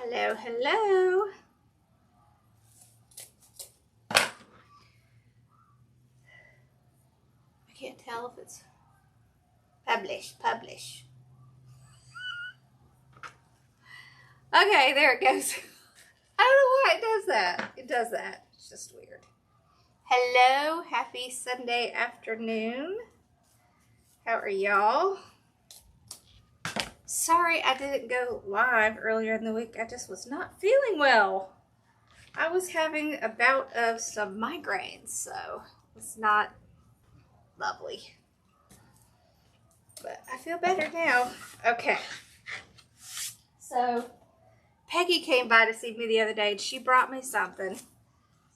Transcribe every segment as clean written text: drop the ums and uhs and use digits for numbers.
Hello, hello. I can't tell if it's publish. Okay, there it goes. I don't know why it does that. It does that. It's just weird. Hello, happy Sunday afternoon. How are y'all? Sorry I didn't go live earlier in the week. I just was not feeling well. I was having a bout of some migraines, so it's not lovely. But I feel better now. Okay. So Peggy came by to see me the other day and she brought me something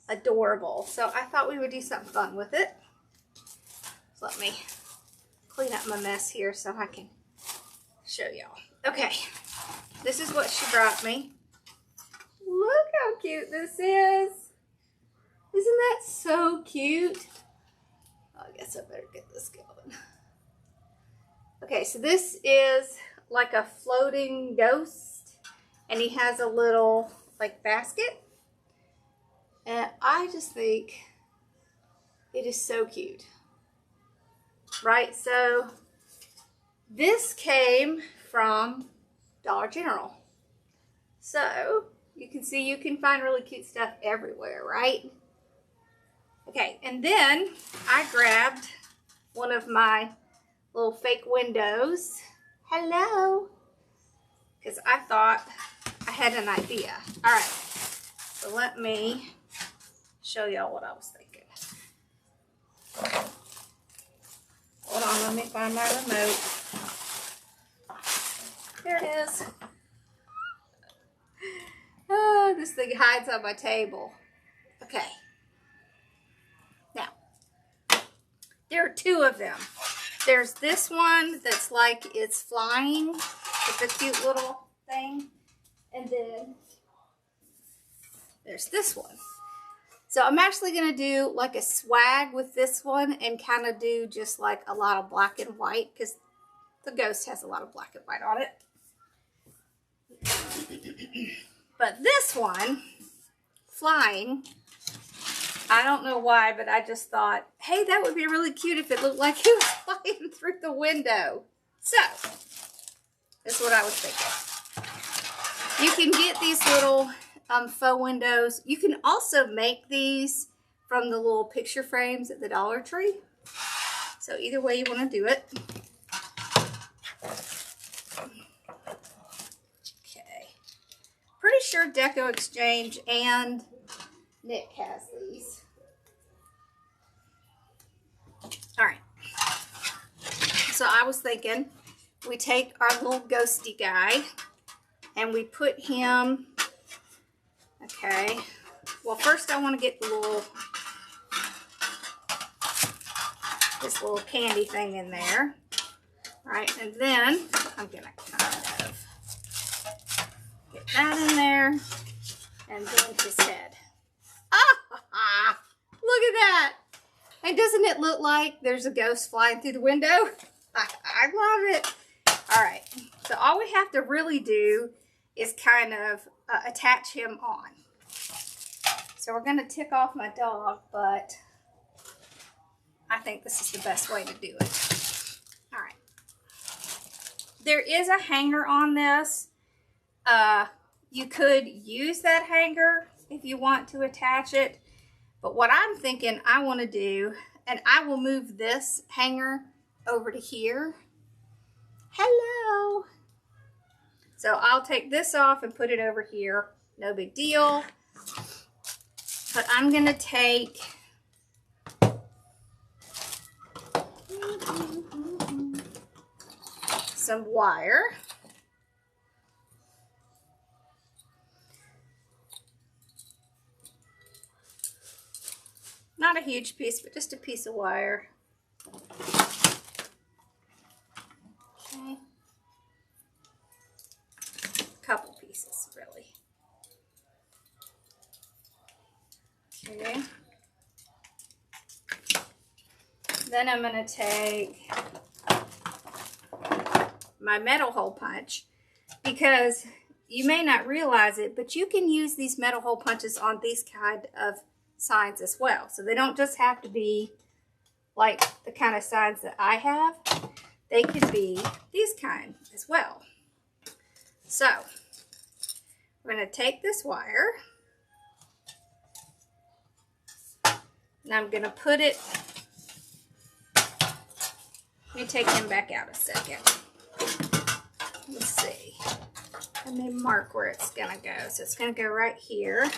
adorable. So I thought we would do something fun with it. So let me clean up my mess here so I can show y'all. Okay, this is what she brought me. Look how cute this is. Isn't that so cute? Oh, I guess I better get this going. Okay, so this is like a floating ghost, and he has a little like basket. And I just think it is so cute. Right, so this came from Dollar General. So you can see you can find really cute stuff everywhere, right? Okay, and then I grabbed one of my little fake windows. Hello. Because I thought I had an idea. All right, so let me show y'all what I was thinking. Hold on, let me find my remote. There it is. Oh, this thing hides on my table. Okay. Now, there are two of them. There's this one that's like it's flying with a cute little thing. And then there's this one. So I'm actually going to do like a swag with this one and kind of do just like a lot of black and white because the ghost has a lot of black and white on it. But this one, flying, I don't know why, but I just thought, hey, that would be really cute if it looked like it was flying through the window. So, that's what I was thinking. You can get these little faux windows. You can also make these from the little picture frames at the Dollar Tree. So either way you want to do it. Okay. Pretty sure Deco Exchange and Nick has these. Alright. So I was thinking we take our little ghosty guy and we put him. Okay, well first I want to get the little, this little candy thing in there, right, and then I'm going to kind of get that in there, and then his head. Ah, look at that, and doesn't it look like there's a ghost flying through the window? I love it. All right, so all we have to really do is kind of attach him on. So we're going to tick off my dog, but I think this is the best way to do it. All right. There is a hanger on this. You could use that hanger if you want to attach it. But what I'm thinking I want to do, and I will move this hanger over to here. Hello. So I'll take this off and put it over here. No big deal. But I'm going to take some wire. Not a huge piece, but just a piece of wire. Okay. Couple pieces, really. Okay. Then I'm going to take my metal hole punch because you may not realize it, but you can use these metal hole punches on these kind of signs as well. So they don't just have to be like the kind of signs that I have. They could be these kind as well. So we're going to take this wire and I'm going to put it, let me take him back out a second. Let's see. Let me mark where it's going to go. So it's going to go right here.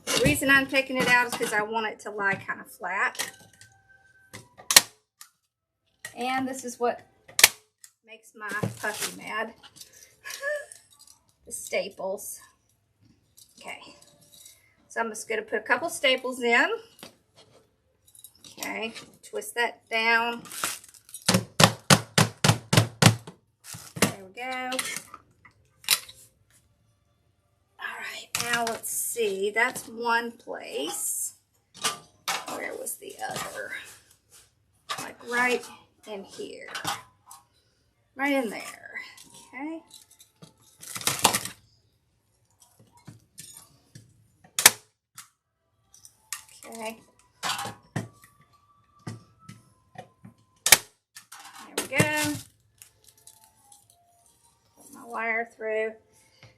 The reason I'm taking it out is because I want it to lie kind of flat. And this is what makes my puppy mad. The staples. Okay. So I'm just going to put a couple staples in. Okay. Twist that down. There we go. Alright, now let's see. That's one place. Where was the other? Like right in here. Right in there. Okay. Okay. There we go. Put my wire through.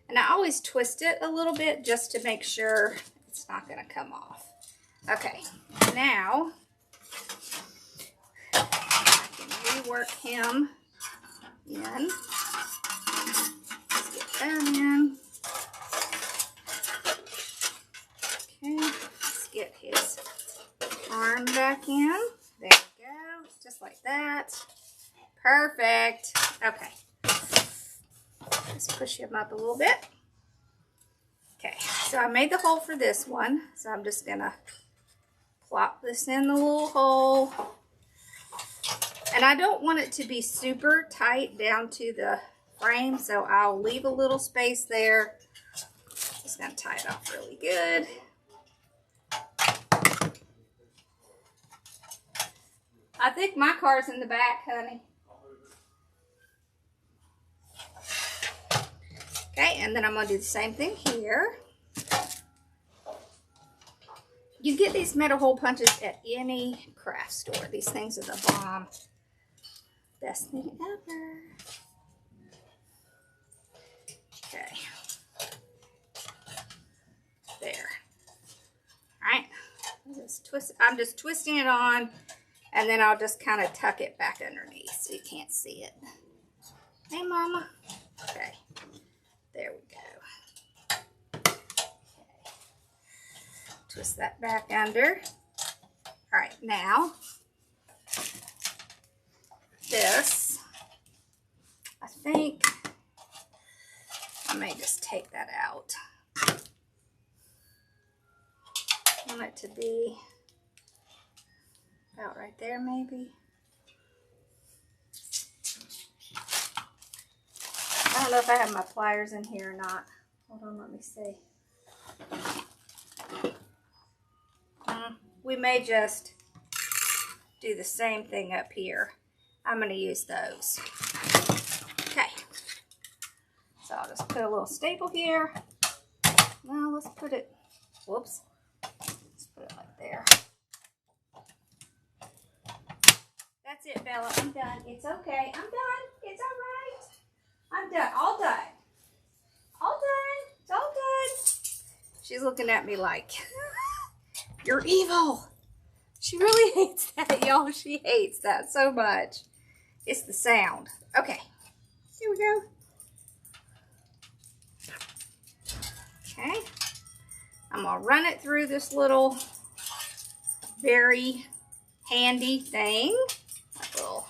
And I always twist it a little bit just to make sure it's not going to come off. Okay. Now I can rework him in. Let's get that in. Okay, let's get his arm back in. There we go, just like that. Perfect. Okay, let's push him up a little bit. Okay, so I made the hole for this one, so I'm just gonna plop this in the little hole. And I don't want it to be super tight down to the frame, so I'll leave a little space there. Just gonna tie it off really good. I think my car's in the back, honey. Okay, and then I'm gonna do the same thing here. You get these metal hole punches at any craft store. These things are the bomb. Best thing ever. Okay. There. Alright. I'm just twisting it on, and then I'll just kind of tuck it back underneath so you can't see it. Hey, Mama. Okay. There we go. Okay. Twist that back under. Alright, now this, I think I may just take that out. I want it to be about right there, maybe. I don't know if I have my pliers in here or not. Hold on, let me see. We may just do the same thing up here. I'm going to use those. Okay. So I'll just put a little staple here. Well, let's put it, whoops. Let's put it like there. That's it, Bella. I'm done. It's okay. I'm done. It's all right. I'm done. All done. All done. It's all done. She's looking at me like, you're evil. She really hates that, y'all. She hates that so much. It's the sound. Okay. Here we go. Okay. I'm going to run it through this little very handy thing. That little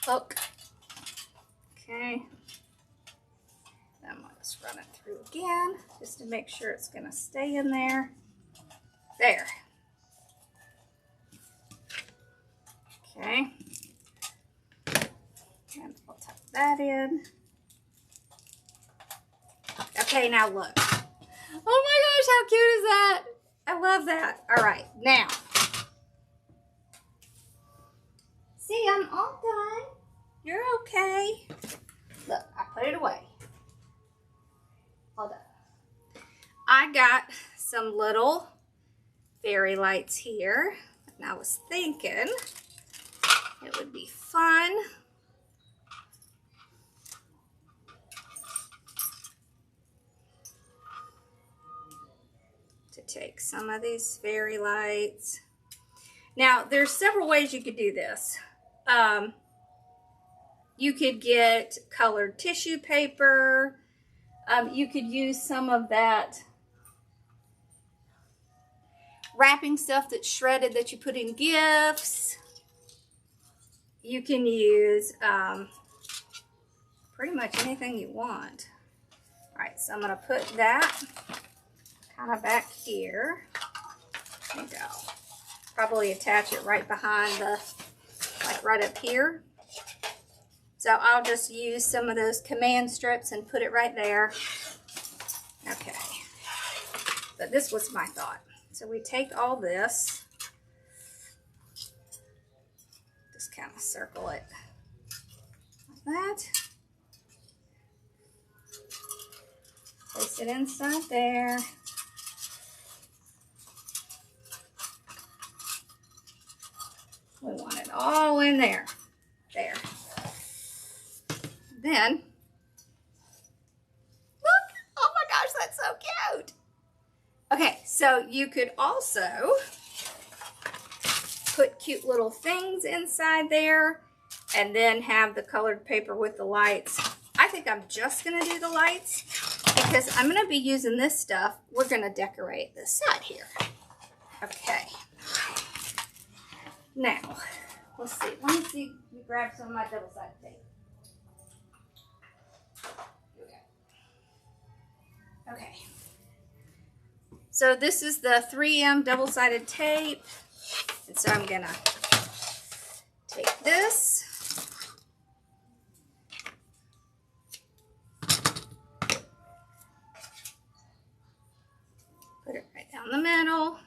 hook. Okay. I'm going to just run it through again just to make sure it's going to stay in there. There. Okay. And I'll tuck that in. Okay, now look. Oh my gosh, how cute is that? I love that. All right, now. See, I'm all done. You're okay. Look, I put it away. Hold on. I got some little fairy lights here, and I was thinking it would be fun to take some of these fairy lights. Now, there's several ways you could do this. You could get colored tissue paper. You could use some of that wrapping stuff that's shredded that you put in gifts. You can use pretty much anything you want. All right, so I'm going to put that kind of back here. There you go. Probably attach it right behind the, like right up here. So I'll just use some of those command strips and put it right there. Okay. But this was my thought. So we take all this, just kind of circle it like that. Place it inside there. We want it all in there. There. Then, look, oh my gosh, that's so cute. Okay, so you could also put cute little things inside there and then have the colored paper with the lights. I think I'm just going to do the lights because I'm going to be using this stuff. We're going to decorate this side here. Okay. Now, let's see. Let me see. Let me grab some of my double-sided tape. Okay. So this is the 3M double-sided tape. And so I'm going to take this. Put it right down the middle.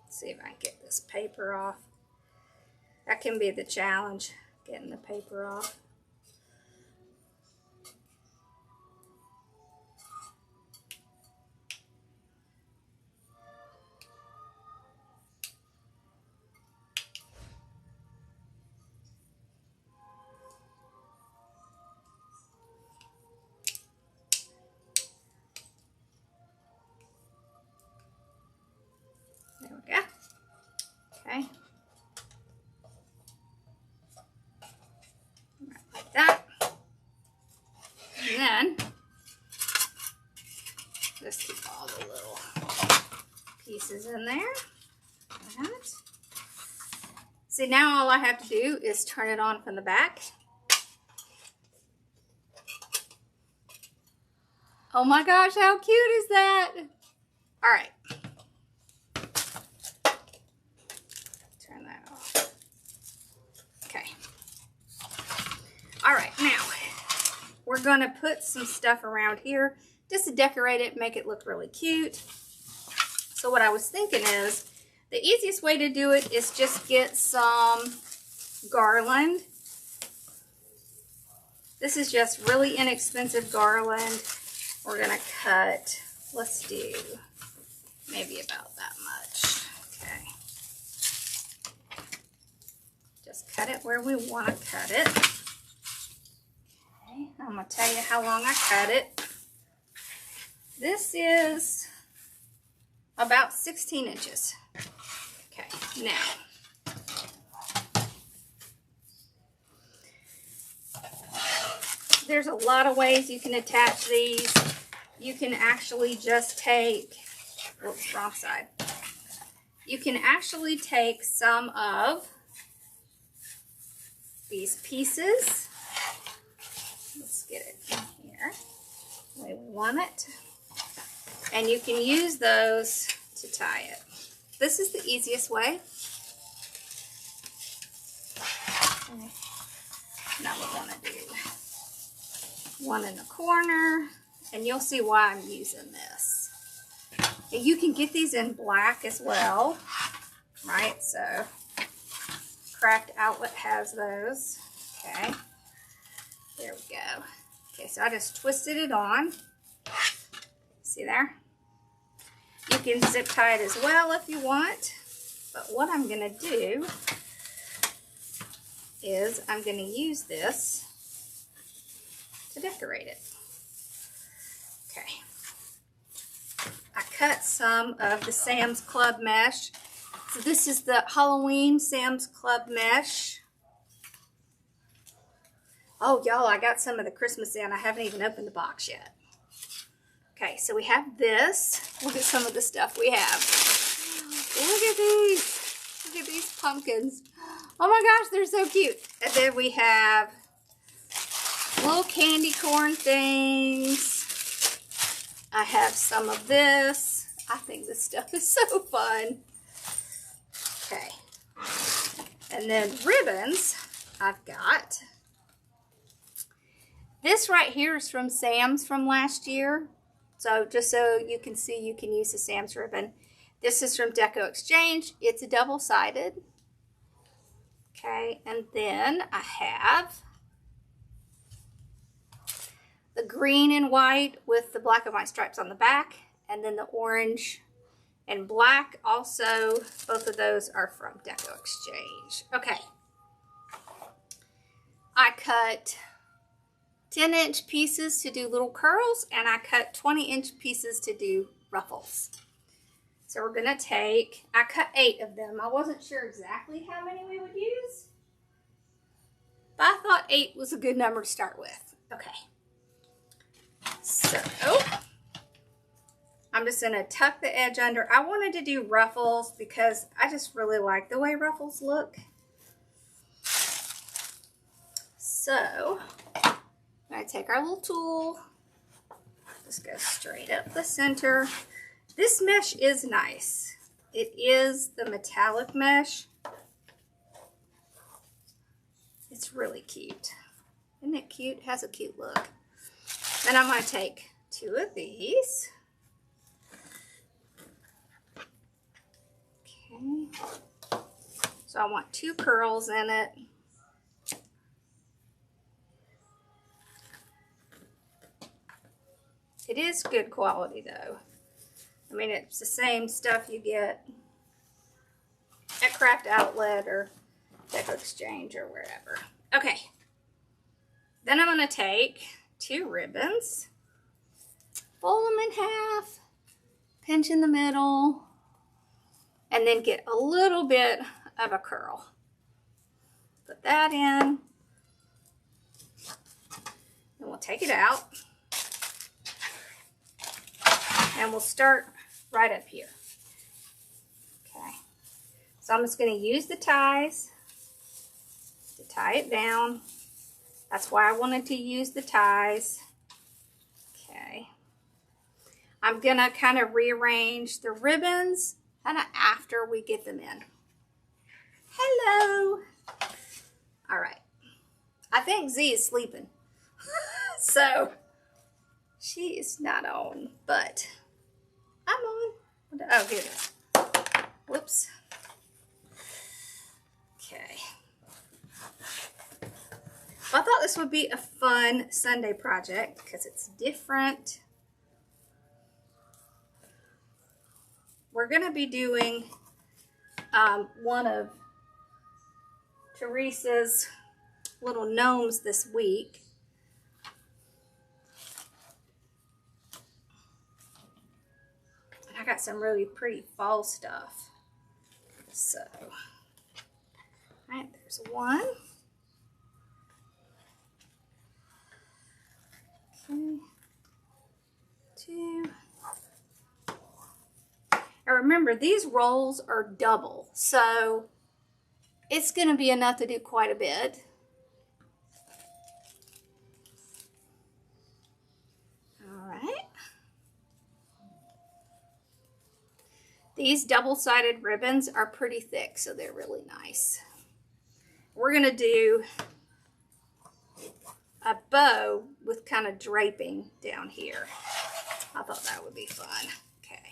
See if I can get this paper off. That can be the challenge, getting the paper off. There we go. Okay. Like that. And then just keep all the little pieces in there. Like that. See, now all I have to do is turn it on from the back. Oh my gosh, how cute is that? All right. Turn that off. Okay. All right, now we're going to put some stuff around here just to decorate it, make it look really cute. So what I was thinking is the easiest way to do it is just get some garland. This is just really inexpensive garland. We're going to cut, let's do maybe about that much. Okay. Just cut it where we want to cut it. Okay, I'm going to tell you how long I cut it. This is about 16 inches. Okay, now, there's a lot of ways you can attach these. You can actually just take, whoops, wrong side. You can actually take some of these pieces. Let's get it in here the way we want it. And you can use those to tie it. This is the easiest way. Okay. Now we're going to do one in the corner, and you'll see why I'm using this. And you can get these in black as well, right? So Craft Outlet has those. Okay, there we go. Okay, so I just twisted it on. See there? You can zip tie it as well if you want. But what I'm going to do is I'm going to use this to decorate it. Okay. I cut some of the Sam's Club mesh. So this is the Halloween Sam's Club mesh. Oh, y'all, I got some of the Christmas in. I haven't even opened the box yet. Okay, so we have this. Look at some of the stuff we have. Look at these. Look at these pumpkins. Oh my gosh, they're so cute. And then we have little candy corn things. I have some of this. I think this stuff is so fun. Okay. And then ribbons, I've got. This right here is from Sam's from last year. So just so you can see, you can use the Sam's ribbon. This is from Deco Exchange. It's a double-sided. Okay, and then I have the green and white with the black and white stripes on the back, and then the orange and black also. Both of those are from Deco Exchange. Okay. I cut 10-inch pieces to do little curls, and I cut 20-inch pieces to do ruffles. So we're going to take, I cut 8 of them. I wasn't sure exactly how many we would use, but I thought 8 was a good number to start with. Okay. So I'm just going to tuck the edge under. I wanted to do ruffles because I just really like the way ruffles look. So I'm going to take our little tool, just go straight up the center. This mesh is nice. It is the metallic mesh. It's really cute. Isn't it cute? It has a cute look. Then I'm going to take 2 of these. Okay. So I want 2 curls in it. It is good quality though. I mean, it's the same stuff you get at Craft Outlet or Deco Exchange or wherever. Okay. Then I'm going to take 2 ribbons, fold them in half, pinch in the middle, and then get a little bit of a curl. Put that in. Then we'll take it out. And we'll start right up here. Okay. So I'm just going to use the ties to tie it down. That's why I wanted to use the ties. Okay. I'm going to kind of rearrange the ribbons kind of after we get them in. Hello. All right. I think Z is sleeping. So she is not on, but I'm on. Oh, here it is. Whoops. Okay. Well, I thought this would be a fun Sunday project because it's different. We're going to be doing one of Teresa's little gnomes this week. I got some really pretty fall stuff. So, all right, there's one. Okay, 2. Now remember, these rolls are double, so it's going to be enough to do quite a bit. All right. These double-sided ribbons are pretty thick, so they're really nice. We're going to do a bow with kind of draping down here. I thought that would be fun. Okay.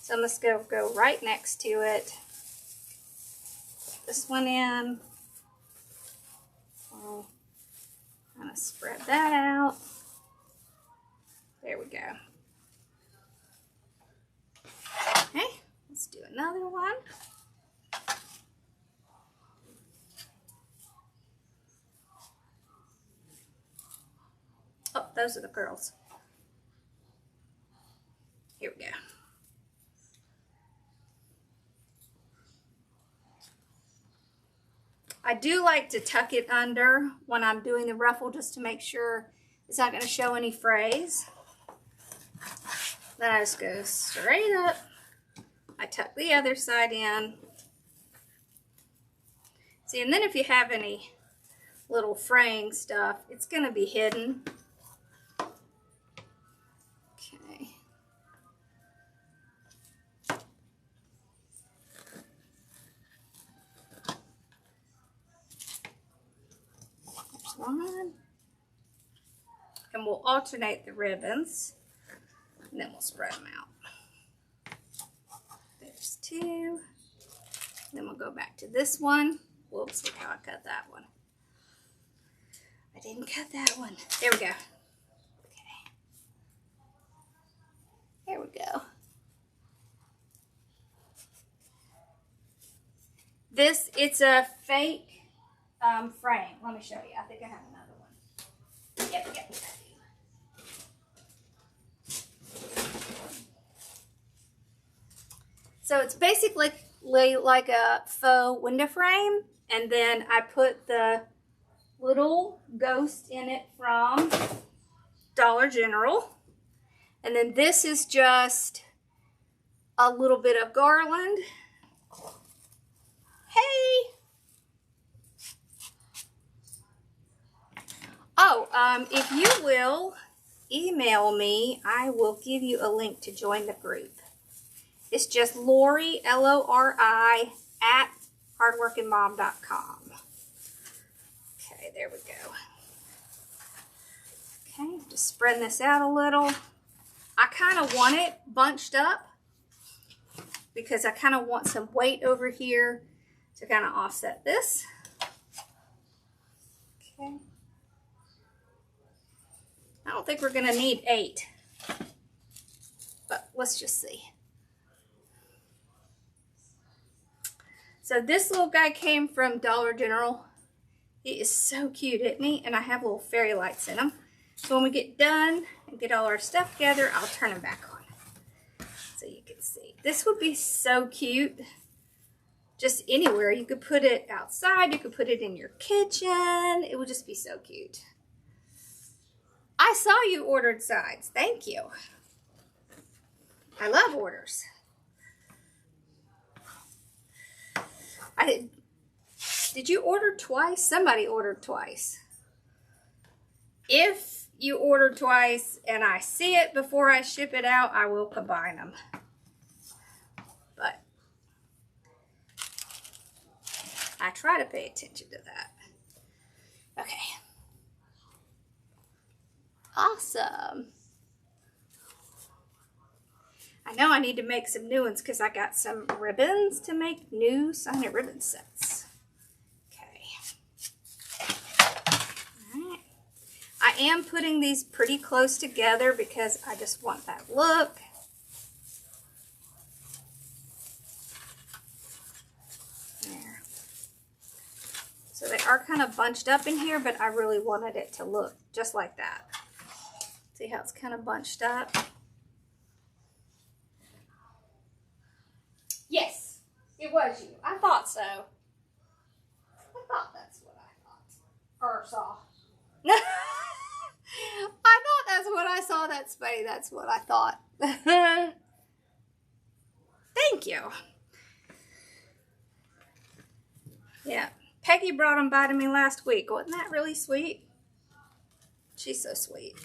So I'm just going to go right next to it. Put this one in. I'll kind of spread that out. There we go. Okay, let's do another one. Oh, those are the girls. Here we go. I do like to tuck it under when I'm doing the ruffle just to make sure it's not going to show any frays. Then I just go straight up. I tuck the other side in. See, and then if you have any little fraying stuff, it's going to be hidden. Okay. There's one. And we'll alternate the ribbons. And then we'll spread them out. There's two. Then we'll go back to this one. Whoops, look how I cut that one. I didn't cut that one. There we go. Okay. There we go. This, it's a fake frame. Let me show you. I think I have another one. Yep. So it's basically like a faux window frame, and then I put the little ghost in it from Dollar General, and then this is just a little bit of garland. Hey! Oh, if you will email me, I will give you a link to join the group. It's just Lori, Lori, at hardworkingmom.com. Okay, there we go. Okay, just spreading this out a little. I kind of want it bunched up because I kind of want some weight over here to kind of offset this. Okay. I don't think we're going to need 8, but let's just see. So this little guy came from Dollar General. He is so cute, isn't he? And I have little fairy lights in him. So when we get done and get all our stuff together, I'll turn them back on so you can see. This would be so cute just anywhere. You could put it outside. You could put it in your kitchen. It would just be so cute. I saw you ordered sides. Thank you. I love orders. Did you order twice? Somebody ordered twice. If you order twice and I see it before I ship it out, I will combine them. But I try to pay attention to that. Okay. Awesome. I know I need to make some new ones because I got some ribbons to make new signet ribbon sets. Okay. Alright. I am putting these pretty close together because I just want that look. There. So they are kind of bunched up in here, but I really wanted it to look just like that. See how it's kind of bunched up? Yes, it was you. I thought so. I thought that's what I thought. Or saw. I thought that's what I saw. That's funny. That's what I thought. Thank you. Yeah. Peggy brought them by to me last week. Wasn't that really sweet? She's so sweet.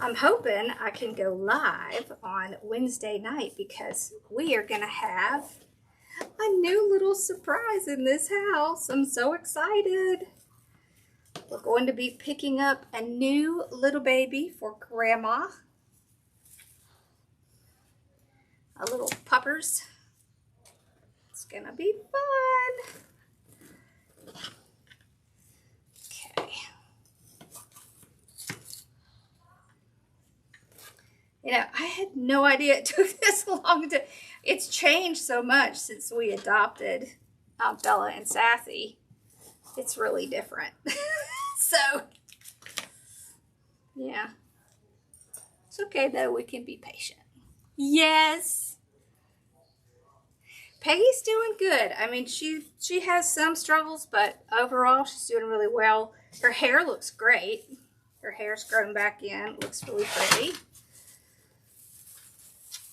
I'm hoping I can go live on Wednesday night because we are going to have a new little surprise in this house. I'm so excited. We're going to be picking up a new little baby for Grandma. A little puppers. It's gonna be fun. Okay. You know, I had no idea it took this long to... It's changed so much since we adopted Bella and Sassy. It's really different. So, yeah. It's okay, though. We can be patient. Yes. Peggy's doing good. I mean, she has some struggles, but overall, she's doing really well. Her hair looks great. Her hair's grown back in. It looks really pretty.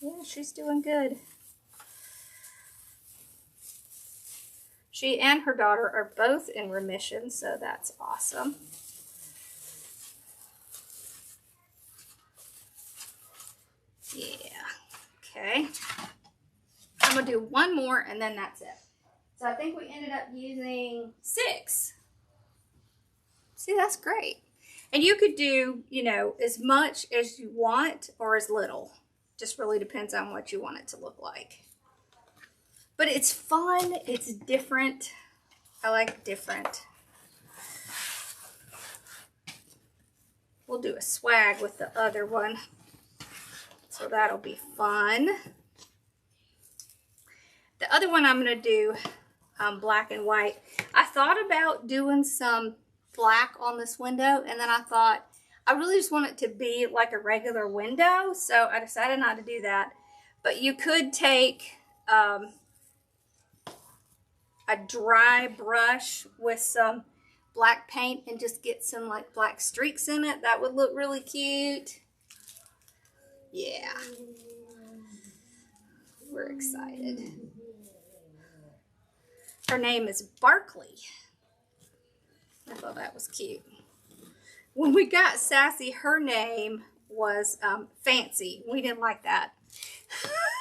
Yeah, she's doing good. She and her daughter are both in remission, so that's awesome. Yeah, okay. I'm going to do one more, and then that's it. So I think we ended up using 6. See, that's great. And you could do, you know, as much as you want or as little. Just really depends on what you want it to look like. But it's fun. It's different. I like different. We'll do a swag with the other one. So that'll be fun. The other one I'm going to do black and white. I thought about doing some black on this window, and then I thought I really just want it to be like a regular window, so I decided not to do that. But you could take a dry brush with some black paint and just get some like black streaks in it. That would look really cute. Yeah. We're excited. Her name is Barkley. I thought that was cute. When we got Sassy, her name was Fancy. We didn't like that.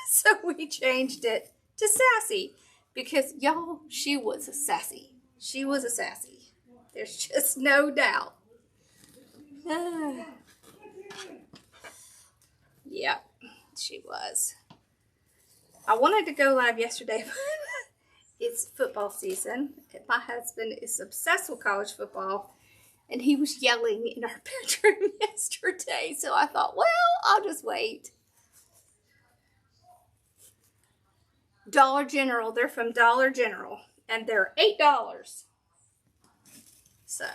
So we changed it to Sassy. Because, y'all, she was a sassy. She was a sassy. There's just no doubt. Yep, she was. I wanted to go live yesterday, but it's football season. My husband is obsessed with college football, and he was yelling in our bedroom yesterday. So I thought, well, I'll just wait. Dollar General. They're from Dollar General. And they're $8. So,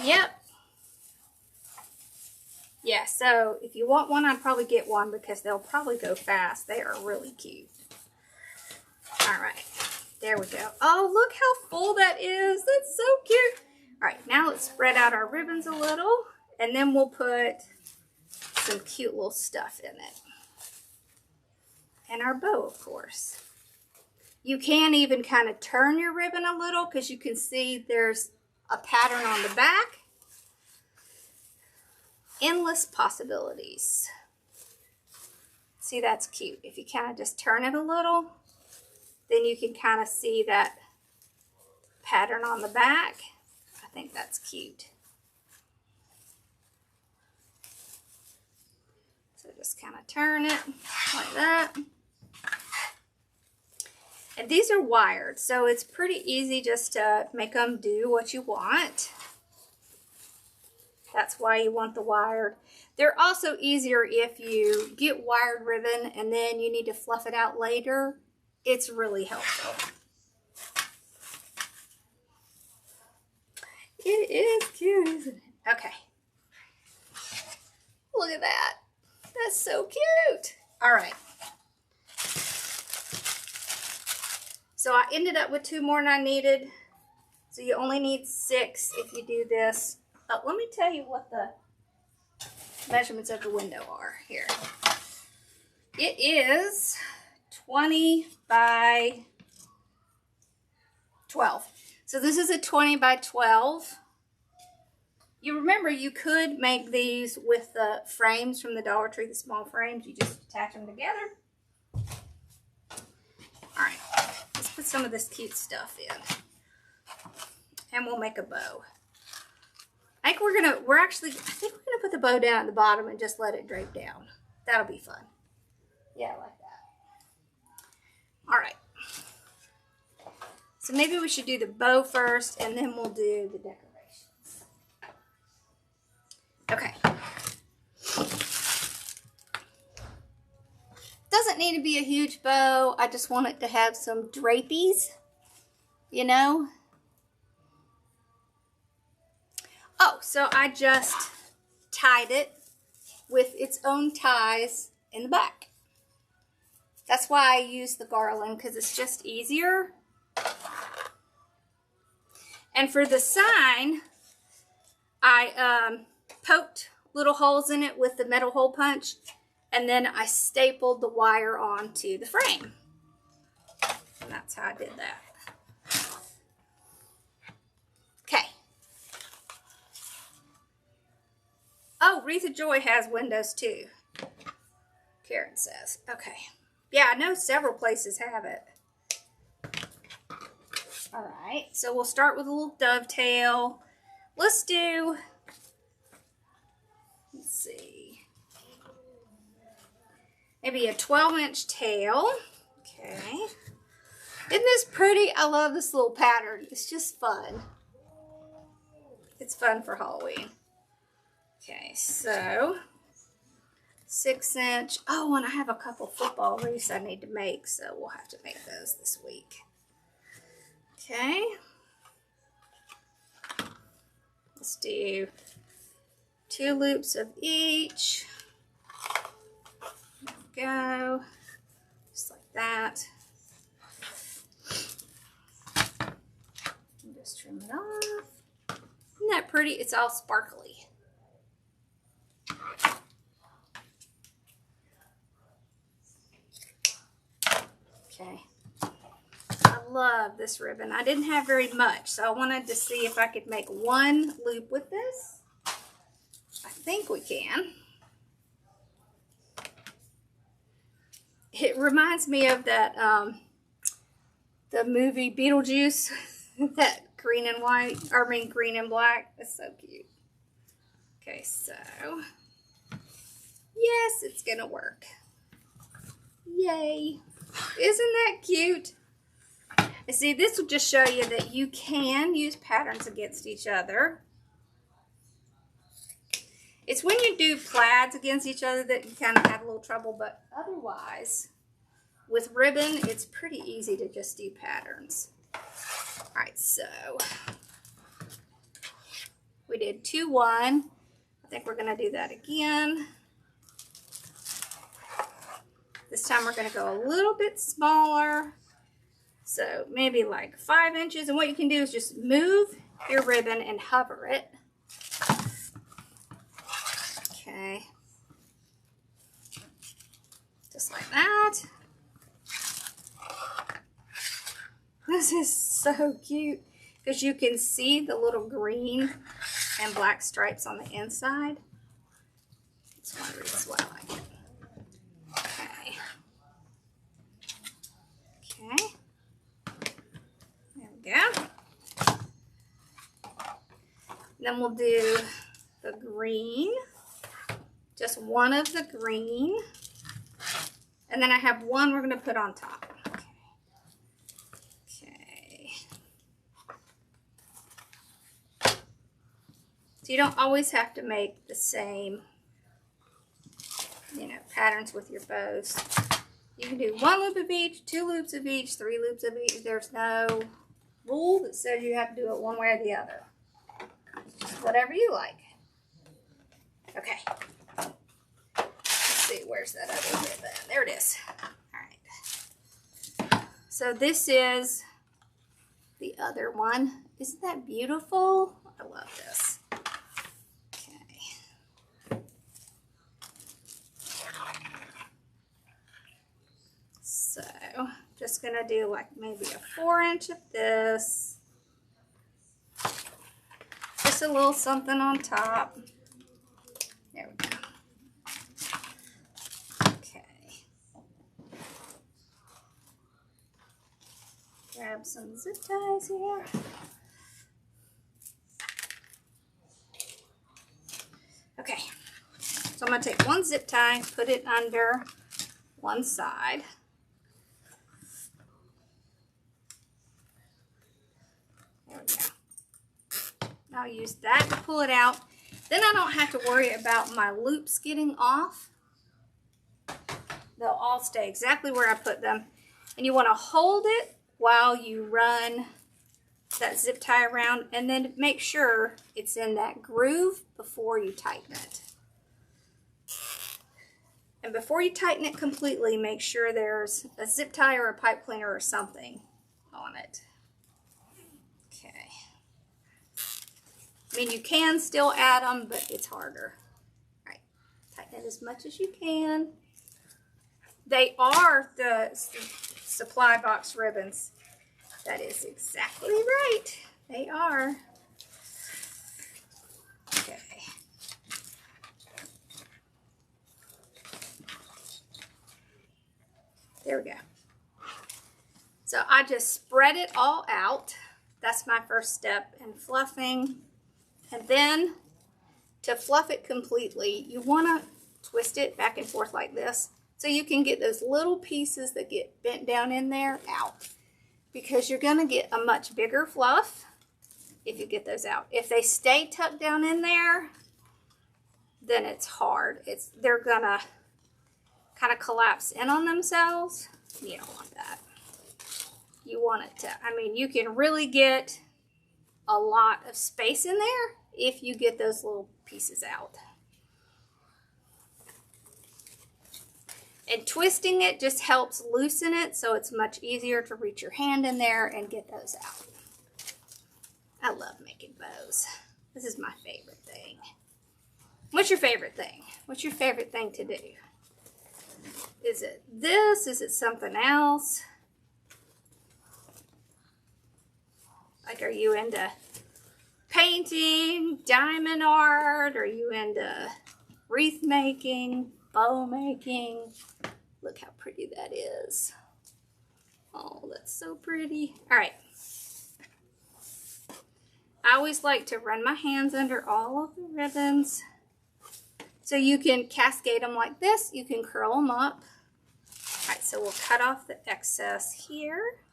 yep. Yeah, so if you want one, I'd probably get one because they'll probably go fast. They are really cute. Alright, there we go. Oh, look how full that is. That's so cute. Alright, now let's spread out our ribbons a little. And then we'll put some cute little stuff in it. And our bow, of course. You can even kind of turn your ribbon a little because you can see there's a pattern on the back. Endless possibilities. See, that's cute. If you kind of just turn it a little, then you can kind of see that pattern on the back. I think that's cute. So just kind of turn it like that. And these are wired, so it's pretty easy just to make them do what you want. That's why you want the wired. They're also easier if you get wired ribbon and then you need to fluff it out later. It's really helpful. It is cute, isn't it? Okay. Look at that. That's so cute. All right. So I ended up with 2 more than I needed. So you only need 6 if you do this. Let me tell you what the measurements of the window are here. It is 20 by 12. So this is a 20 by 12. You remember you could make these with the frames from the Dollar Tree, the small frames. You just attach them together. All right, let's put some of this cute stuff in. and we'll make a bow. I think we're gonna put the bow down at the bottom and just let it drape down. That'll be fun. Yeah, I like that. All right. So maybe we should do the bow first, and then we'll do the decorations. Okay. Doesn't need to be a huge bow. I just want it to have some drapies, you know. Oh, so I just tied it with its own ties in the back. That's why I use the garland, because it's just easier. And for the sign, I poked little holes in it with the metal hole punch, and then I stapled the wire onto the frame. And that's how I did that. Okay. Oh, Wreath of Joy has windows too, Karen says. Okay. Yeah, I know several places have it. All right, so we'll start with a little dovetail. Let's see, maybe a 12-inch tail. Okay. Isn't this pretty? I love this little pattern. It's just fun. It's fun for Halloween. Okay, so 6-inch. Oh, and I have a couple football wreaths I need to make, so we'll have to make those this week. Okay. Let's do 2 loops of each. There we go. Just like that. And just trim it off. Isn't that pretty? It's all sparkly. Okay. I love this ribbon. I didn't have very much, so I wanted to see if I could make 1 loop with this. I think we can. It reminds me of that, the movie Beetlejuice, that green and black. It's so cute. Okay, so, yes, it's gonna work. Yay. Isn't that cute? And see, this will just show you that you can use patterns against each other. It's when you do plaids against each other that you kind of have a little trouble, but otherwise, with ribbon, it's pretty easy to just do patterns. All right, so we did 2, 1. I think we're going to do that again. This time we're going to go a little bit smaller. So maybe like 5 inches. And what you can do is just move your ribbon and hover it. Okay. Just like that. This is so cute because you can see the little green and black stripes on the inside. It's one of the reasons why I like it. Okay. Okay. There we go. Then we'll do the green. Just one of the green. And then I have one we're going to put on top. So you don't always have to make the same, patterns with your bows. You can do 1 loop of each, 2 loops of each, 3 loops of each. There's no rule that says you have to do it one way or the other. It's just whatever you like. Okay. Let's see, where's that other ribbon? There it is. All right. So this is the other one. Isn't that beautiful? I love this. So, just going to do like maybe a 4-inch of this. Just a little something on top. There we go. Okay. Grab some zip ties here. Okay, so I'm going to take one zip tie, put it under one side. There we go. I'll use that to pull it out. Then I don't have to worry about my loops getting off. They'll all stay exactly where I put them. And you want to hold it while you run that zip tie around, and then make sure it's in that groove before you tighten it. And before you tighten it completely, make sure there's a zip tie or a pipe cleaner or something on it. Okay. I mean, you can still add them, but it's harder. All right, tighten it as much as you can. They are the supply box ribbons. That is exactly right. They are. Okay. There we go. So I just spread it all out. That's my first step in fluffing. And then to fluff it completely, you want to twist it back and forth like this so you can get those little pieces that get bent down in there out. Because you're going to get a much bigger fluff if you get those out. If they stay tucked down in there, then it's hard. They're going to kind of collapse in on themselves. You don't want that. You want it to, I mean, you can really get a lot of space in there if you get those little pieces out. And twisting it just helps loosen it, so it's much easier to reach your hand in there and get those out. I love making bows. This is my favorite thing. What's your favorite thing? What's your favorite thing to do? Is it this? Is it something else? Like, are you into painting, diamond art? Are you into wreath making, bow making? Look how pretty that is. Oh, that's so pretty. All right. I always like to run my hands under all of the ribbons. So you can cascade them like this. You can curl them up. All right, so we'll cut off the excess here.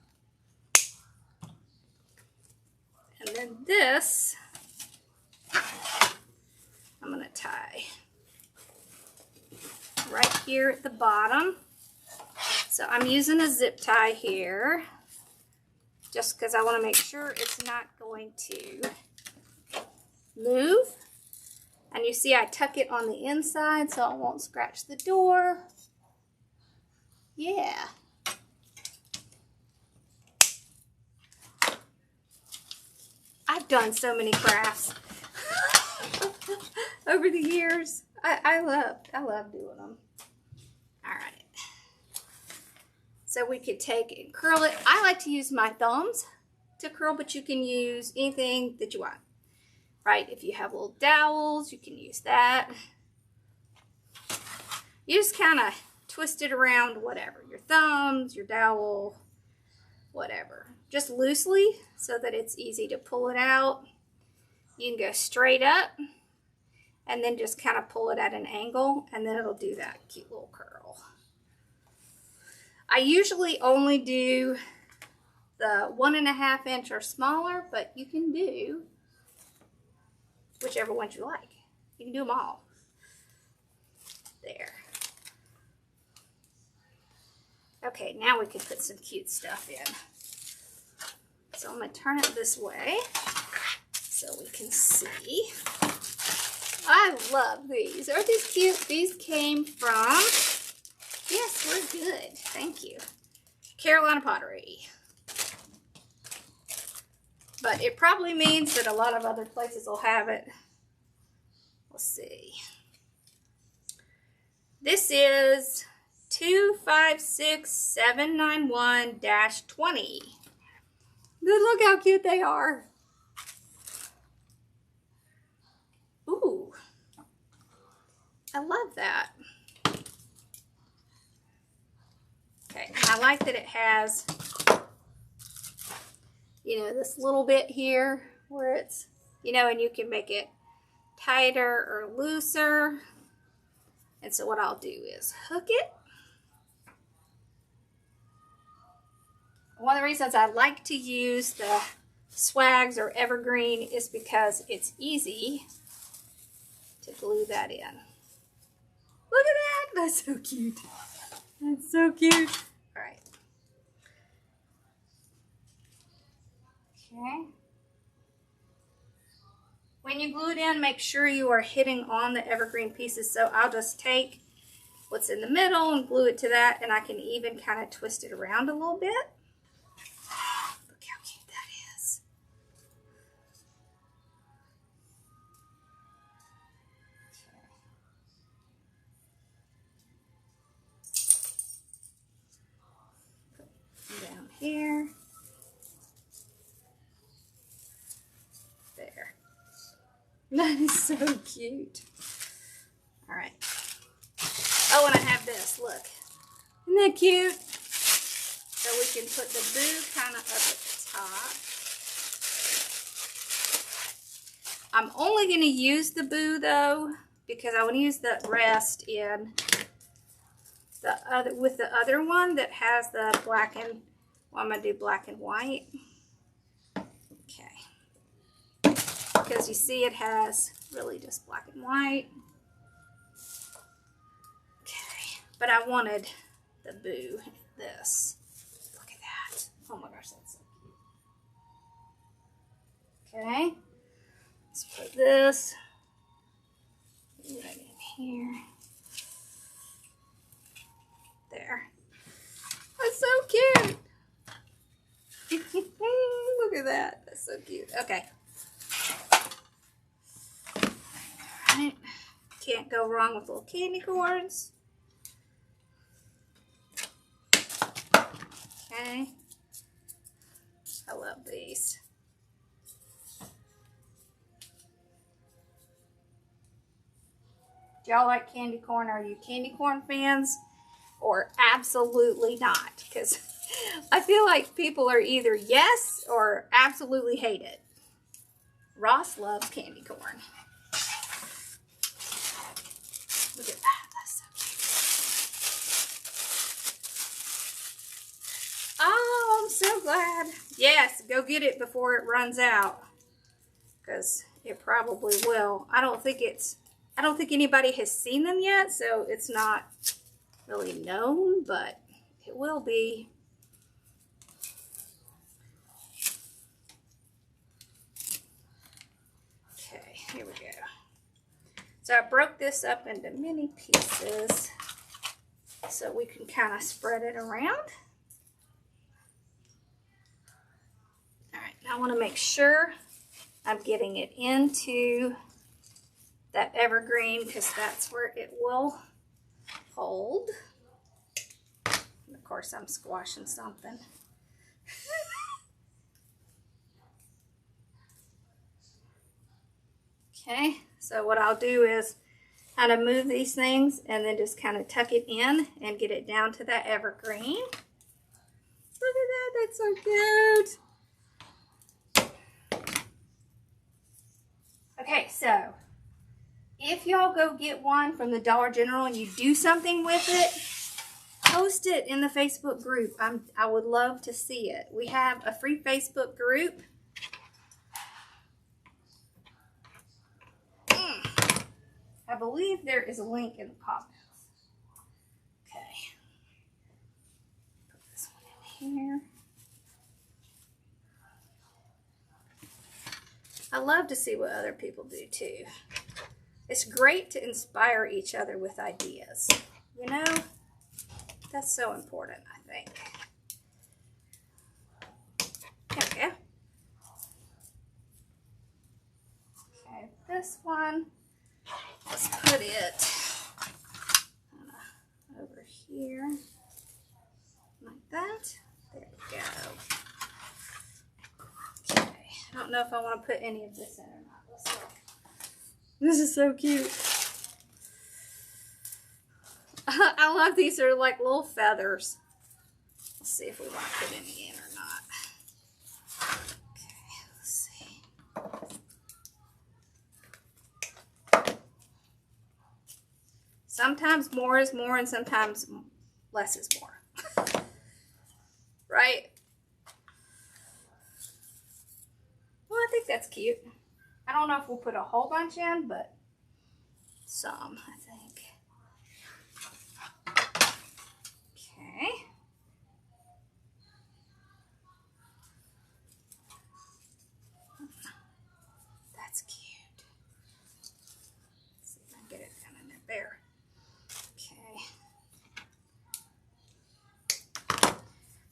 And then this, I'm going to tie right here at the bottom. So I'm using a zip tie here just because I want to make sure it's not going to move. And you see I tuck it on the inside so it won't scratch the door. Yeah. I've done so many crafts over the years. I love doing them. All right. So we could take and curl it. I like to use my thumbs to curl, but you can use anything that you want. Right? If you have little dowels, you can use that. You just kind of twist it around, whatever. Your thumbs, your dowel, whatever. Just loosely so that it's easy to pull it out. You can go straight up and then just kind of pull it at an angle, and then it'll do that cute little curl. I usually only do the 1.5 inch or smaller, but you can do whichever ones you like. You can do them all. There. Okay, now we can put some cute stuff in. So I'm going to turn it this way so we can see. I love these. Aren't these cute? These came from, yes, we're good. Thank you. Carolina Pottery. But it probably means that a lot of other places will have it. We'll see. This is 256791-20. Look how cute they are. Ooh. I love that. Okay, and I like that it has, you know, this little bit here where it's, you know, and you can make it tighter or looser. And so what I'll do is hook it. One of the reasons I like to use the Swags or Evergreen is because it's easy to glue that in. Look at that! That's so cute. That's so cute. All right. Okay. When you glue it in, make sure you are hitting on the evergreen pieces. So I'll just take what's in the middle and glue it to that, and I can even kind of twist it around a little bit. Look how cute that is. Okay. Down here. There. That is so cute. All right. Oh, and I have this. Look. Isn't that cute? So we can put the boo kind of up at the top. I'm only going to use the boo, though, because I want to use the rest in the other, with the other one that has the black and, well, I'm going to do black and white. Okay. Because you see it has really just black and white. Okay. But I wanted the boo, this. Look at that. Oh my gosh, that's so cute. Okay. Let's put this right in here. There. That's so cute. Look at that. That's so cute. Okay. Alright. Can't go wrong with little candy corns. Okay. I love these. Do y'all like candy corn? Are you candy corn fans? Or absolutely not? Because I feel like people are either yes or absolutely hate it. Ross loves candy corn. Look at that. That's so cute. Oh, I'm so glad. Yes, go get it before it runs out. Because it probably will. I don't think anybody has seen them yet, so it's not really known, but it will be. Okay, here we go. So I broke this up into mini pieces so we can kind of spread it around. All right, now I want to make sure I'm getting it into that evergreen because that's where it will hold. And of course, I'm squashing something. Okay, so what I'll do is kind of move these things and then just kind of tuck it in and get it down to that evergreen. Look at that, that's so cute. Okay, so if y'all go get one from the Dollar General and you do something with it, post it in the Facebook group. I would love to see it. We have a free Facebook group. I believe there is a link in the comments. Okay. Put this one in here. I love to see what other people do too. It's great to inspire each other with ideas. You know, that's so important, I think. There we go. Okay, this one, let's put it over here, like that. There we go. Okay, I don't know if I want to put any of this in or not. Let's look. This is so cute. I love these. They're like little feathers. Let's see if we want to put any in or not. Okay, let's see. Sometimes more is more and sometimes less is more. Right? Well, I think that's cute. I don't know if we'll put a whole bunch in, but some, I think. Okay. That's cute. Let's see if I can get it down in there. Okay.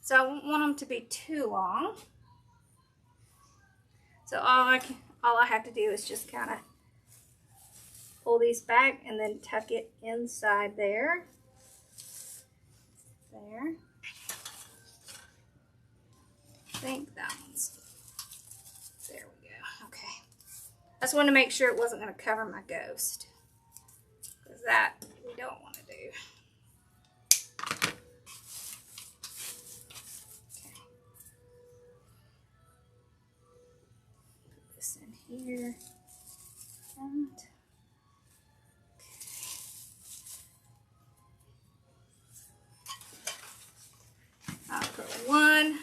So I don't want them to be too long. So all I have to do is just kind of pull these back and then tuck it inside there. There. I think that one's, there we go. Okay. I just wanted to make sure it wasn't going to cover my ghost, because that we don't want to do. Okay. Put this in here. And I'll put 1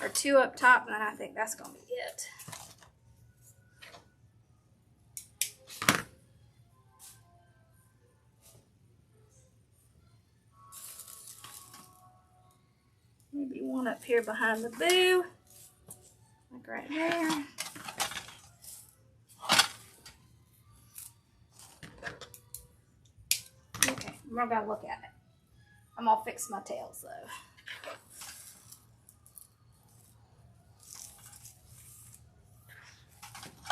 or 2 up top, and then I think that's going to be it. Maybe 1 up here behind the boo, like right there. Okay, we're going to look at it. I'm going to fix my tails though.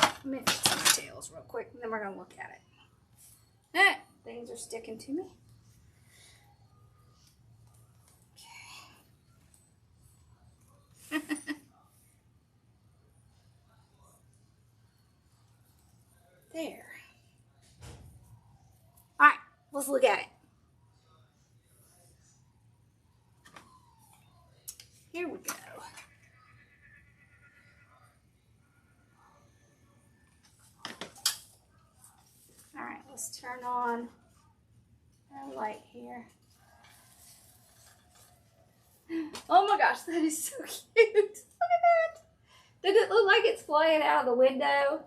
Let me fix my tails real quick, and then we're going to look at it. Things are sticking to me. Okay. There. All right, let's look at it. Here we go. All right, let's turn on our light here. Oh my gosh, that is so cute. Look at that. Does it look like it's flying out of the window?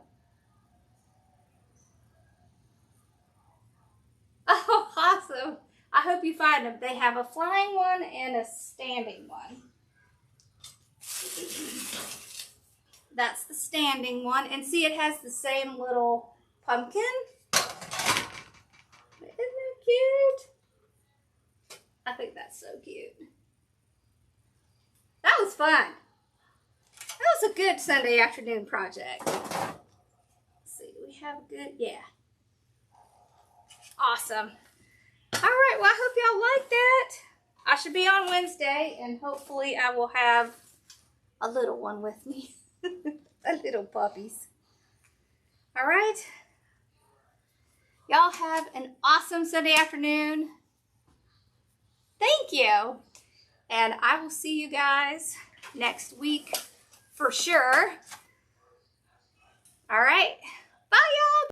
Oh, awesome. I hope you find them. They have a flying one and a standing one. That's the standing one. And see, it has the same little pumpkin. Isn't that cute? I think that's so cute. That was fun. That was a good Sunday afternoon project. Let's see, do we have a good? Yeah. Awesome. All right, well, I hope y'all liked that. I should be on Wednesday, and hopefully I will have a little one with me. A little puppies. All right. Y'all have an awesome Sunday afternoon. Thank you. And I will see you guys next week for sure. All right. Bye, y'all.